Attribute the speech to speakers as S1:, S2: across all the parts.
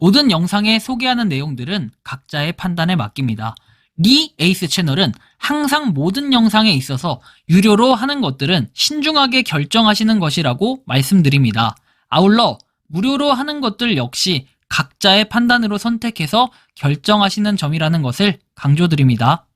S1: 모든 영상에 소개하는 내용들은 각자의 판단에 맡깁니다. 리 에이스 채널은 항상 모든 영상에 있어서 유료로 하는 것들은 신중하게 결정하시는 것이라고 말씀드립니다. 아울러 무료로 하는 것들 역시 각자의 판단으로 선택해서 결정하시는 점이라는 것을 강조드립니다.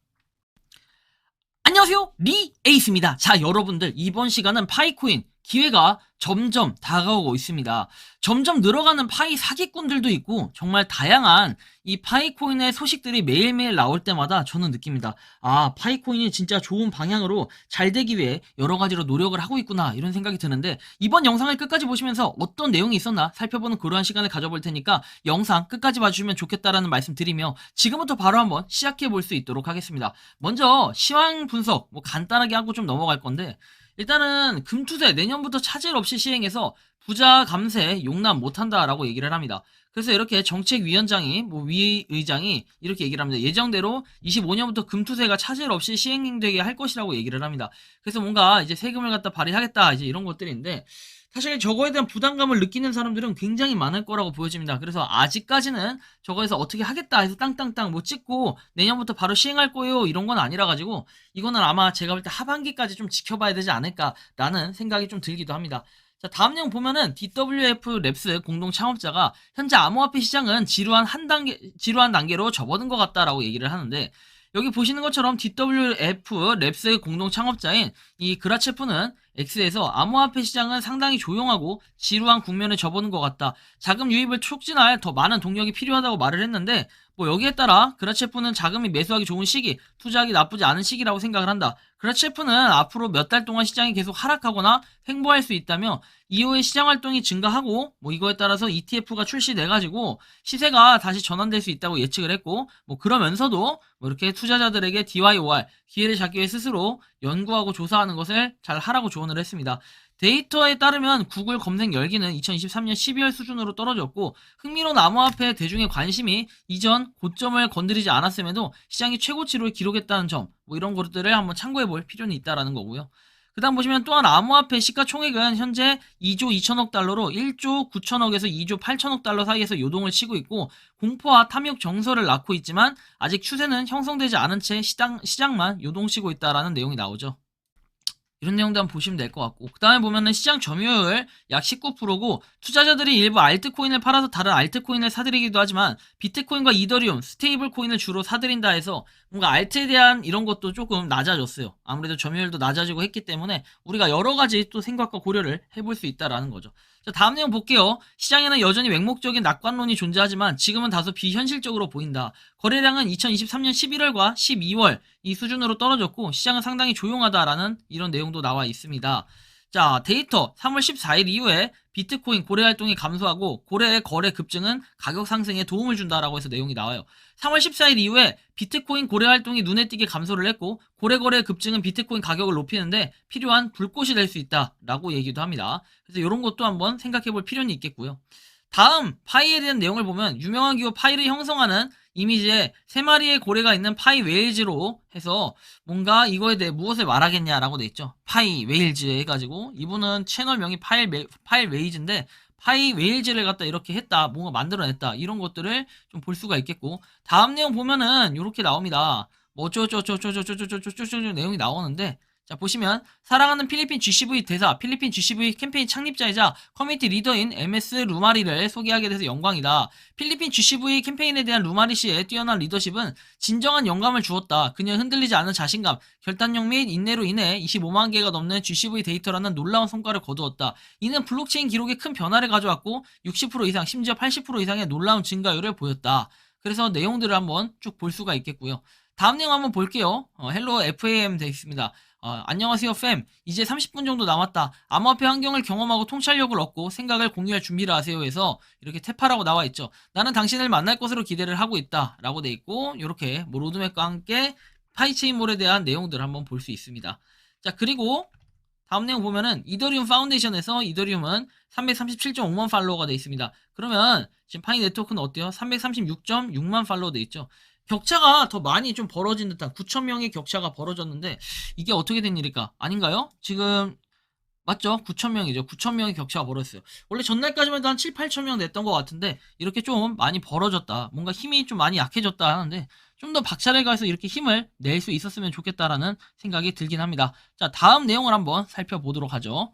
S1: 안녕하세요, 리 에이스입니다. 자, 여러분들, 이번 시간은 파이코인 기회가 점점 다가오고 있습니다. 점점 늘어가는 파이 사기꾼들도 있고 정말 다양한 이 파이코인의 소식들이 매일매일 나올 때마다 저는 느낍니다. 아, 파이코인이 진짜 좋은 방향으로 잘 되기 위해 여러 가지로 노력을 하고 있구나, 이런 생각이 드는데, 이번 영상을 끝까지 보시면서 어떤 내용이 있었나 살펴보는 그러한 시간을 가져볼 테니까 영상 끝까지 봐주시면 좋겠다라는 말씀 드리며 지금부터 바로 한번 시작해 볼 수 있도록 하겠습니다. 먼저 시황 분석 간단하게 하고 좀 넘어갈 건데, 일단은 금투세 내년부터 차질 없이 시행해서 부자 감세 용납 못한다라고 얘기를 합니다. 그래서 이렇게 정책위원장이 위 의장이 이렇게 얘기를 합니다. 예정대로 25년부터 금투세가 차질 없이 시행되게 할 것이라고 얘기를 합니다. 그래서 뭔가 이제 세금을 갖다 발휘하겠다, 이제 이런 것들인데, 사실 저거에 대한 부담감을 느끼는 사람들은 굉장히 많을 거라고 보여집니다. 그래서 아직까지는 저거에서 어떻게 하겠다 해서 땅땅땅 찍고 내년부터 바로 시행할 거예요, 이런 건 아니라 가지고 이거는 아마 제가 볼 때 하반기까지 좀 지켜봐야 되지 않을까라는 생각이 좀 들기도 합니다. 자, 다음 내용 보면은 DWF 랩스 공동 창업자가 현재 암호화폐 시장은 지루한 단계로 접어든 것 같다라고 얘기를 하는데, 여기 보시는 것처럼 DWF 랩스의 공동 창업자인 이 그라체프는 X에서 암호화폐 시장은 상당히 조용하고 지루한 국면에 접어든 것 같다, 자금 유입을 촉진할 더 많은 동력이 필요하다고 말을 했는데, 여기에 따라 그라체프는 자금이 매수하기 좋은 시기, 투자하기 나쁘지 않은 시기라고 생각을 한다. 그라체프는 앞으로 몇 달 동안 시장이 계속 하락하거나 횡보할 수 있다며, 이후에 시장 활동이 증가하고 이거에 따라서 ETF가 출시돼가지고 시세가 다시 전환될 수 있다고 예측을 했고, 그러면서도 이렇게 투자자들에게 DYOR 기회를 잡기 위해 스스로 연구하고 조사하는 것을 잘 하라고 조언을 했습니다. 데이터에 따르면 구글 검색 열기는 2023년 12월 수준으로 떨어졌고, 흥미로운 암호화폐 대중의 관심이 이전 고점을 건드리지 않았음에도 시장이 최고치를 기록했다는 점, 이런 것들을 한번 참고해 볼 필요는 있다라는 거고요. 그 다음 보시면 또한 암호화폐 시가총액은 현재 2조 2천억 달러로 1조 9천억에서 2조 8천억 달러 사이에서 요동을 치고 있고, 공포와 탐욕 정서를 낳고 있지만 아직 추세는 형성되지 않은 채 시장만 요동치고 있다라는 내용이 나오죠. 이런 내용도 한번 보시면 될 것 같고, 그 다음에 보면은 시장 점유율 약 19%고 투자자들이 일부 알트코인을 팔아서 다른 알트코인을 사들이기도 하지만 비트코인과 이더리움, 스테이블 코인을 주로 사들인다 해서 뭔가 알트에 대한 이런 것도 조금 낮아졌어요. 아무래도 점유율도 낮아지고 했기 때문에 우리가 여러 가지 또 생각과 고려를 해볼 수 있다라는 거죠. 자, 다음 내용 볼게요. 시장에는 여전히 맹목적인 낙관론이 존재하지만 지금은 다소 비현실적으로 보인다. 거래량은 2023년 11월과 12월 이 수준으로 떨어졌고 시장은 상당히 조용하다라는 이런 내용도 나와 있습니다. 자, 데이터 3월 14일 이후에 비트코인 고래 활동이 감소하고 고래의 거래 급증은 가격 상승에 도움을 준다라고 해서 내용이 나와요. 3월 14일 이후에 비트코인 고래 활동이 눈에 띄게 감소를 했고 고래 거래 급증은 비트코인 가격을 높이는데 필요한 불꽃이 될 수 있다라고 얘기도 합니다. 그래서 이런 것도 한번 생각해 볼 필요는 있겠고요. 다음 파이에 대한 내용을 보면 유명한 기호 파이를 형성하는 이미지에 3마리의 고래가 있는 파이 웨일즈로 해서 뭔가 이거에 대해 무엇을 말하겠냐라고 돼 있죠. 파이 웨일즈 해가지고 이분은 채널명이 파이 웨일즈인데 파이 웨일즈를 갖다 이렇게 했다, 뭔가 만들어냈다, 이런 것들을 좀 볼 수가 있겠고, 다음 내용 보면은 이렇게 나옵니다. 어쩌저쩌저쩌저쩌저쩌저쩌 내용이 나오는데, 자, 보시면 사랑하는 필리핀 GCV 대사, 필리핀 GCV 캠페인 창립자이자 커뮤니티 리더인 MS 루마리를 소개하게 돼서 영광이다. 필리핀 GCV 캠페인에 대한 루마리 씨의 뛰어난 리더십은 진정한 영감을 주었다. 그녀의 흔들리지 않은 자신감, 결단력 및 인내로 인해 25만 개가 넘는 GCV 데이터라는 놀라운 성과를 거두었다. 이는 블록체인 기록에 큰 변화를 가져왔고 60% 이상, 심지어 80% 이상의 놀라운 증가율을 보였다. 그래서 내용들을 한번 쭉 볼 수가 있겠고요. 다음 내용 한번 볼게요. 헬로 FAM 되어 있습니다. 안녕하세요 팸, 이제 30분 정도 남았다. 암호화폐 환경을 경험하고 통찰력을 얻고 생각을 공유할 준비를 하세요 해서 이렇게 태파라고 나와 있죠. 나는 당신을 만날 것으로 기대를 하고 있다 라고 돼 있고, 이렇게 로드맵과 함께 파이체인몰에 대한 내용들을 한번 볼 수 있습니다. 자, 그리고 다음 내용 보면은 이더리움 파운데이션에서 이더리움은 337.5만 팔로워가 돼 있습니다. 그러면 지금 파이 네트워크는 어때요? 336.6만 팔로워 돼 있죠. 격차가 더 많이 좀 벌어진 듯한 9,000명의 격차가 벌어졌는데 이게 어떻게 된 일일까? 아닌가요? 지금 맞죠? 9,000명이죠. 9,000명의 격차가 벌어졌어요. 원래 전날까지만 해도 한 7, 8,000명 냈던 것 같은데 이렇게 좀 많이 벌어졌다. 뭔가 힘이 좀 많이 약해졌다 하는데 좀 더 박차를 가해서 이렇게 힘을 낼 수 있었으면 좋겠다라는 생각이 들긴 합니다. 자, 다음 내용을 한번 살펴보도록 하죠.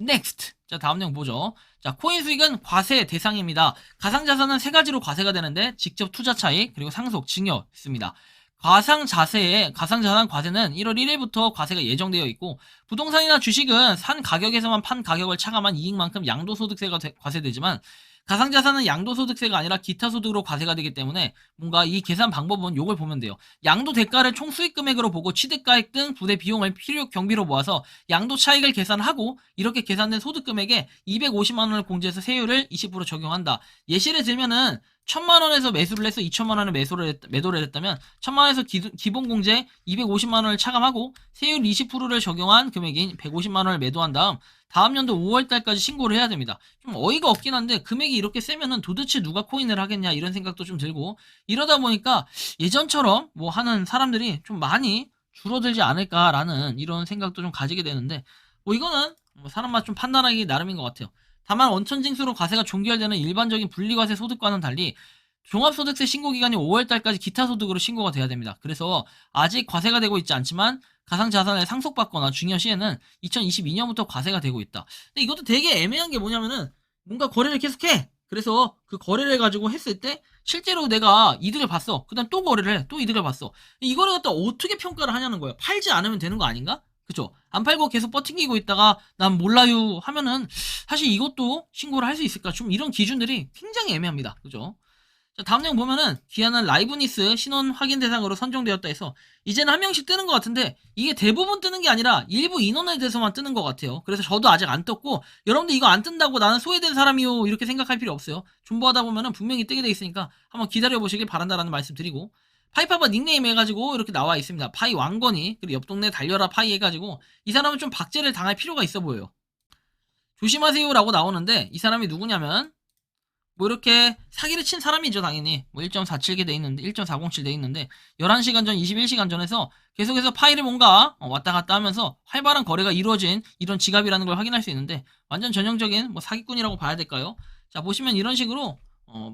S1: Next. 자, 다음 내용 보죠. 자, 코인 수익은 과세 대상입니다. 가상자산은 세 가지로 과세가 되는데 직접 투자 차익, 그리고 상속, 증여 있습니다. 가상자산 과세는 1월 1일부터 과세가 예정되어 있고, 부동산이나 주식은 산 가격에서만 판 가격을 차감한 이익만큼 양도소득세가 과세되지만, 가상자산은 양도소득세가 아니라 기타 소득으로 과세가 되기 때문에 뭔가 이 계산 방법은 요걸 보면 돼요. 양도 대가를 총 수익 금액으로 보고 취득가액 등 부대 비용을 필요 경비로 모아서 양도 차익을 계산하고 이렇게 계산된 소득 금액에 250만 원을 공제해서 세율을 20% 적용한다. 예시를 들면은 1,000만 원에서 매수를 해서 2,000만 원에 매도를 했다면 1,000만 원에서 기본 공제 250만 원을 차감하고 세율 20%를 적용한 금액인 150만 원을 매도한 다음 연도 5월 달까지 신고를 해야 됩니다. 좀 어이가 없긴 한데 금액이 이렇게 세면은 도대체 누가 코인을 하겠냐 이런 생각도 좀 들고 이러다 보니까 예전처럼 뭐 하는 사람들이 좀 많이 줄어들지 않을까라는 이런 생각도 좀 가지게 되는데 뭐 이거는 뭐 사람마다 좀 판단하기 나름인 것 같아요. 다만 원천징수로 과세가 종결되는 일반적인 분리과세 소득과는 달리 종합소득세 신고기간이 5월 달까지 기타 소득으로 신고가 돼야 됩니다. 그래서 아직 과세가 되고 있지 않지만 가상자산을 상속받거나 증여 시에는 2022년부터 과세가 되고 있다. 근데 이것도 되게 애매한 게 뭐냐면은 뭔가 거래를 계속해. 그래서 그 거래를 가지고 했을 때 실제로 내가 이득을 봤어. 그 다음 또 거래를 해. 또 이득을 봤어. 이거를 갖다 어떻게 평가를 하냐는 거야. 팔지 않으면 되는 거 아닌가? 그쵸? 안 팔고 계속 버팅기고 있다가 난 몰라요 하면은 사실 이것도 신고를 할 수 있을까? 좀 이런 기준들이 굉장히 애매합니다. 그죠? 자, 다음 내용 보면은 기아는 라이브니스 신원 확인 대상으로 선정되었다 해서 이제는 한 명씩 뜨는 것 같은데 이게 대부분 뜨는 게 아니라 일부 인원에 대해서만 뜨는 것 같아요. 그래서 저도 아직 안 떴고 여러분들 이거 안 뜬다고 나는 소외된 사람이요 이렇게 생각할 필요 없어요. 존버하다 보면은 분명히 뜨게 돼 있으니까 한번 기다려 보시길 바란다라는 말씀 드리고 파이파바 닉네임 해가지고 이렇게 나와 있습니다. 파이 왕건이 그리고 옆 동네 달려라 파이 해가지고 이 사람은 좀 박제를 당할 필요가 있어 보여요. 조심하세요라고 나오는데 이 사람이 누구냐면 뭐 이렇게 사기를 친 사람이죠 당연히 뭐 1.47개 돼 있는데 1.407 돼 있는데 11시간 전 21시간 전에서 계속해서 파일을 뭔가 왔다 갔다 하면서 활발한 거래가 이루어진 이런 지갑이라는 걸 확인할 수 있는데 완전 전형적인 뭐 사기꾼이라고 봐야 될까요? 자 보시면 이런 식으로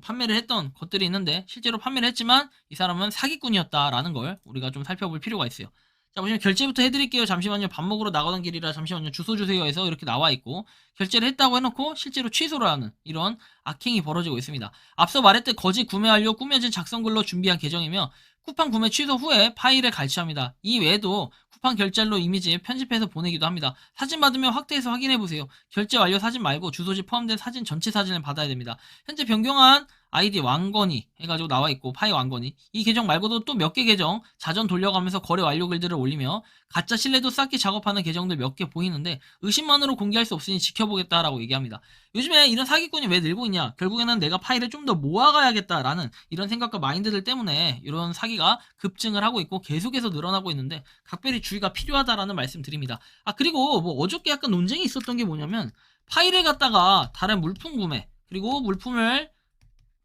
S1: 판매를 했던 것들이 있는데 실제로 판매를 했지만 이 사람은 사기꾼이었다라는 걸 우리가 좀 살펴볼 필요가 있어요. 자 보시면 결제부터 해드릴게요. 잠시만요. 밥 먹으러 나가던 길이라 잠시만요. 주소 주세요 해서 이렇게 나와 있고 결제를 했다고 해놓고 실제로 취소를 하는 이런 악행이 벌어지고 있습니다. 앞서 말했듯 거짓 구매 완료 꾸며진 작성글로 준비한 계정이며 쿠팡 구매 취소 후에 파일을 갈취합니다. 이 외에도 쿠팡 결제로 이미지 편집해서 보내기도 합니다. 사진 받으면 확대해서 확인해보세요. 결제 완료 사진 말고 주소지 포함된 사진 전체 사진을 받아야 됩니다. 현재 변경한 아이디 왕건이 해가지고 나와있고 파이 왕건이 이 계정 말고도 또 몇 개 계정 자전 돌려가면서 거래 완료 글들을 올리며 가짜 신뢰도 쌓기 작업하는 계정들 몇 개 보이는데 의심만으로 공개할 수 없으니 지켜보겠다라고 얘기합니다. 요즘에 이런 사기꾼이 왜 늘고 있냐 결국에는 내가 파일을 좀 더 모아가야겠다라는 이런 생각과 마인드들 때문에 이런 사기가 급증을 하고 있고 계속해서 늘어나고 있는데 각별히 주의가 필요하다라는 말씀 드립니다. 아 그리고 뭐 어저께 약간 논쟁이 있었던 게 뭐냐면 파일을 갖다가 다른 물품 구매 그리고 물품을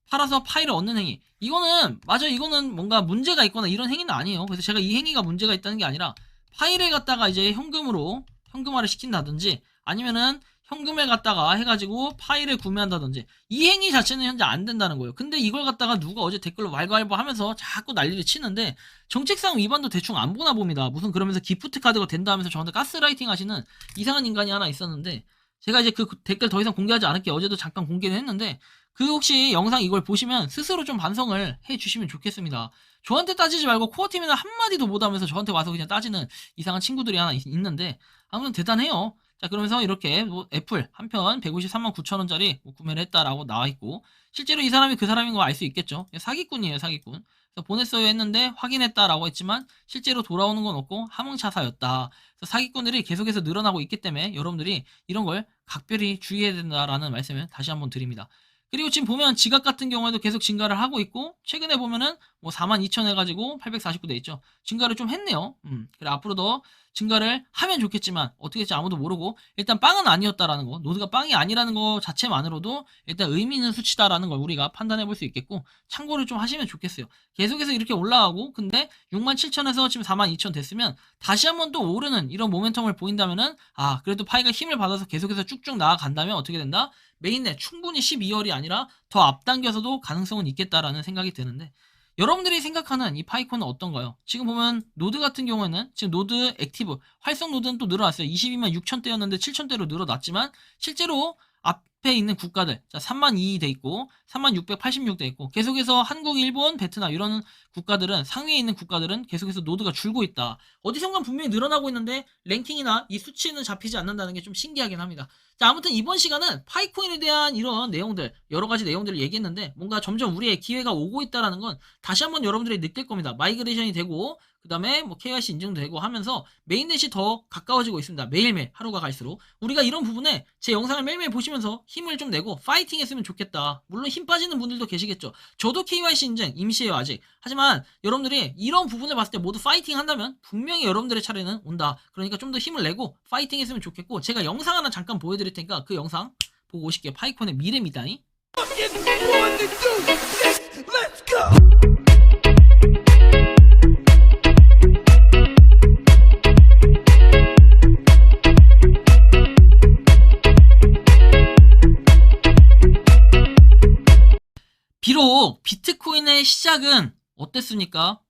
S1: 팔아서 파일을 얻는 행위. 이거는 맞아 이거는 뭔가 문제가 있거나 이런 행위는 아니에요. 그래서 제가 이 행위가 문제가 있다는 게 아니라 파일을 갖다가 이제 현금화를 시킨다든지 아니면은 현금을 갖다가 해가지고 파일을 구매한다든지 이 행위 자체는 현재 안 된다는 거예요. 근데 이걸 갖다가 누가 어제 댓글로 왈가왈부 하면서 자꾸 난리를 치는데 정책상 위반도 대충 안 보나 봅니다. 무슨 그러면서 기프트 카드가 된다 하면서 저한테 가스라이팅 하시는 이상한 인간이 하나 있었는데 제가 이제 그 댓글 더 이상 공개하지 않을게 어제도 잠깐 공개를 했는데 그 혹시 영상 이걸 보시면 스스로 좀 반성을 해 주시면 좋겠습니다. 저한테 따지지 말고 코어팀이나 한마디도 못하면서 저한테 와서 그냥 따지는 이상한 친구들이 하나 있는데 아무튼 대단해요. 자 그러면서 이렇게 뭐 애플 한 편 153만 9천 원짜리 구매를 했다라고 나와 있고 실제로 이 사람이 그 사람인 거 알 수 있겠죠. 사기꾼이에요 사기꾼. 그래서 보냈어요 했는데 확인했다라고 했지만 실제로 돌아오는 건 없고 함흥차사였다. 그래서 사기꾼들이 계속해서 늘어나고 있기 때문에 여러분들이 이런 걸 각별히 주의해야 된다라는 말씀을 다시 한번 드립니다. 그리고 지금 보면 지갑 같은 경우에도 계속 증가를 하고 있고, 최근에 보면은 뭐 42,000 해가지고 849 돼 있죠. 증가를 좀 했네요. 그래, 앞으로 더 증가를 하면 좋겠지만 어떻게 될지 아무도 모르고, 일단 빵은 아니었다라는 거, 노드가 빵이 아니라는 거 자체만으로도 일단 의미 있는 수치다라는 걸 우리가 판단해 볼 수 있겠고, 참고를 좀 하시면 좋겠어요. 계속해서 이렇게 올라가고, 근데 67,000에서 지금 42,000 됐으면 다시 한번 또 오르는 이런 모멘텀을 보인다면은, 아, 그래도 파이가 힘을 받아서 계속해서 쭉쭉 나아간다면 어떻게 된다? 메인넷 충분히 12월이 아니라 더 앞당겨서도 가능성은 있겠다라는 생각이 드는데, 여러분들이 생각하는 이 파이콘은 어떤가요? 지금 보면 노드 같은 경우에는 지금 노드 액티브 활성 노드는 또 늘어났어요. 22만 6천대였는데 7천대로 늘어났지만, 실제로 앞에 있는 국가들, 자 3만 2 돼 있고 3만 686 돼 있고, 계속해서 한국, 일본, 베트남 이런 국가들은, 상위에 있는 국가들은 계속해서 노드가 줄고 있다. 어디선가 분명히 늘어나고 있는데 랭킹이나 이 수치는 잡히지 않는다는 게 좀 신기하긴 합니다. 자, 아무튼 이번 시간은 파이코인에 대한 이런 내용들, 여러 가지 내용들을 얘기했는데, 뭔가 점점 우리의 기회가 오고 있다라는 건 다시 한번 여러분들이 느낄 겁니다. 마이그레이션이 되고, 그 다음에 뭐 KYC 인증도 되고 하면서 메인넷이 더 가까워지고 있습니다. 매일매일 하루가 갈수록 우리가 이런 부분에 제 영상을 매일매일 보시면서 힘을 좀 내고 파이팅 했으면 좋겠다. 물론 힘 빠지는 분들도 계시겠죠. 저도 KYC 인증 임시예요 아직. 하지만 여러분들이 이런 부분을 봤을 때 모두 파이팅 한다면 분명히 여러분들의 차례는 온다. 그러니까 좀 더 힘을 내고 파이팅 했으면 좋겠고, 제가 영상 하나 잠깐 보여드릴 테니까 그 영상 보고 오실게요. 파이콘의 미래입니다. 비록 비트코인의 시작은 어땠습니까?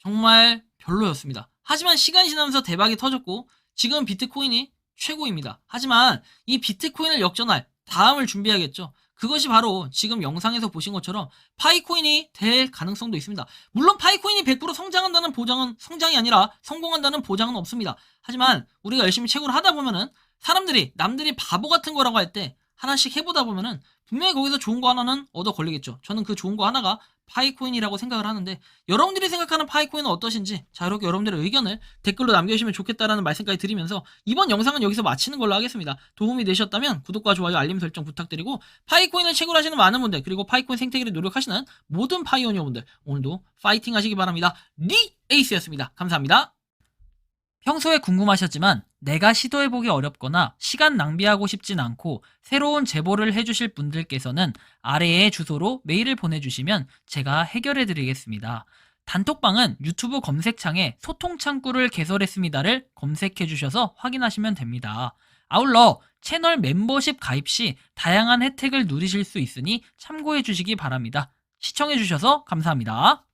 S1: 정말 별로였습니다. 하지만 시간이 지나면서 대박이 터졌고, 지금 비트코인이 최고입니다. 하지만 이 비트코인을 역전할 다음을 준비해야겠죠. 그것이 바로 지금 영상에서 보신 것처럼 파이코인이 될 가능성도 있습니다. 물론 파이코인이 100% 성장한다는 보장은, 성장이 아니라 성공한다는 보장은 없습니다. 하지만 우리가 열심히 채굴을 하다 보면은, 사람들이, 남들이 바보 같은 거라고 할 때 하나씩 해보다 보면은 분명히 거기서 좋은 거 하나는 얻어 걸리겠죠. 저는 그 좋은 거 하나가 파이코인이라고 생각을 하는데, 여러분들이 생각하는 파이코인은 어떠신지, 자, 이렇게 여러분들의 의견을 댓글로 남겨주시면 좋겠다라는 말씀까지 드리면서 이번 영상은 여기서 마치는 걸로 하겠습니다. 도움이 되셨다면 구독과 좋아요, 알림 설정 부탁드리고, 파이코인을 채굴하시는 많은 분들, 그리고 파이코인 생태계를 노력하시는 모든 파이오니어분들, 오늘도 파이팅 하시기 바랍니다. 에이스였습니다. 감사합니다. 평소에 궁금하셨지만 내가 시도해보기 어렵거나 시간 낭비하고 싶진 않고 새로운 제보를 해주실 분들께서는 아래의 주소로 메일을 보내주시면 제가 해결해드리겠습니다. 단톡방은 유튜브 검색창에 소통창구를 개설했습니다를 검색해주셔서 확인하시면 됩니다. 아울러 채널 멤버십 가입 시 다양한 혜택을 누리실 수 있으니 참고해주시기 바랍니다. 시청해주셔서 감사합니다.